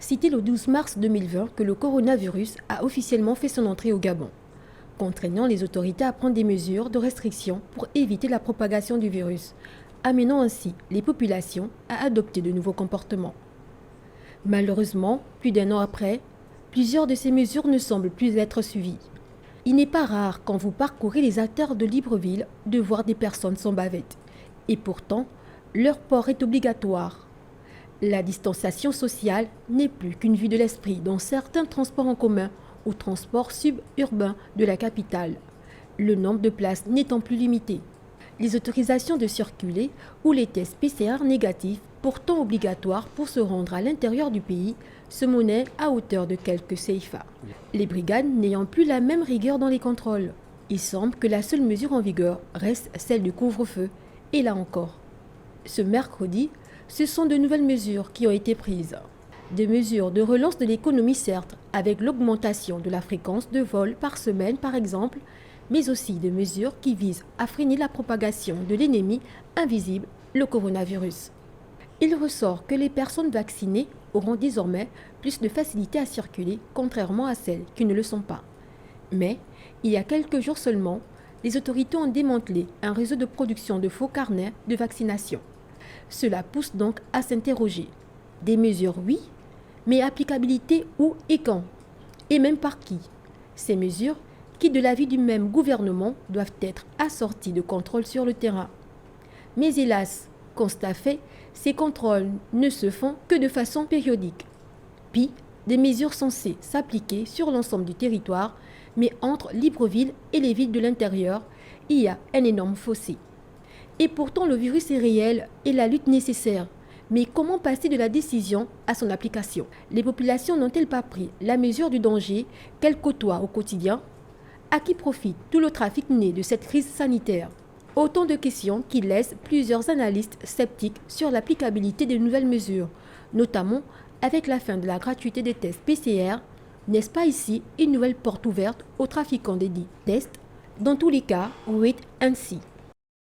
C'était le 12 mars 2020 que le coronavirus a officiellement fait son entrée au Gabon, contraignant les autorités à prendre des mesures de restriction pour éviter la propagation du virus, amenant ainsi les populations à adopter de nouveaux comportements. Malheureusement, plus d'un an après, plusieurs de ces mesures ne semblent plus être suivies. Il n'est pas rare, quand vous parcourez les artères de Libreville, de voir des personnes sans bavette. Et pourtant, leur port est obligatoire. La distanciation sociale n'est plus qu'une vue de l'esprit dans certains transports en commun ou transports suburbains de la capitale, le nombre de places n'étant plus limité. Les autorisations de circuler ou les tests PCR négatifs, pourtant obligatoires pour se rendre à l'intérieur du pays, se monnaient à hauteur de quelques CFA. Les brigades n'ayant plus la même rigueur dans les contrôles. Il semble que la seule mesure en vigueur reste celle du couvre-feu. Et là encore, ce mercredi, ce sont de nouvelles mesures qui ont été prises. Des mesures de relance de l'économie certes, avec l'augmentation de la fréquence de vol par semaine par exemple, mais aussi des mesures qui visent à freiner la propagation de l'ennemi invisible, le coronavirus. Il ressort que les personnes vaccinées auront désormais plus de facilité à circuler, contrairement à celles qui ne le sont pas. Mais, il y a quelques jours seulement, les autorités ont démantelé un réseau de production de faux carnets de vaccination. Cela pousse donc à s'interroger. Des mesures, oui, mais applicabilité où et quand? Et même par qui? Ces mesures, qui de l'avis du même gouvernement, doivent être assorties de contrôles sur le terrain. Mais hélas, constat fait, ces contrôles ne se font que de façon périodique. Puis, des mesures censées s'appliquer sur l'ensemble du territoire, mais entre Libreville et les villes de l'intérieur, il y a un énorme fossé. Et pourtant, le virus est réel et la lutte nécessaire. Mais comment passer de la décision à son application? Les populations n'ont-elles pas pris la mesure du danger qu'elles côtoient au quotidien? À qui profite tout le trafic né de cette crise sanitaire? Autant de questions qui laissent plusieurs analystes sceptiques sur l'applicabilité des nouvelles mesures, notamment avec la fin de la gratuité des tests PCR. N'est-ce pas ici une nouvelle porte ouverte aux trafiquants des dits tests? Dans tous les cas, wait and see.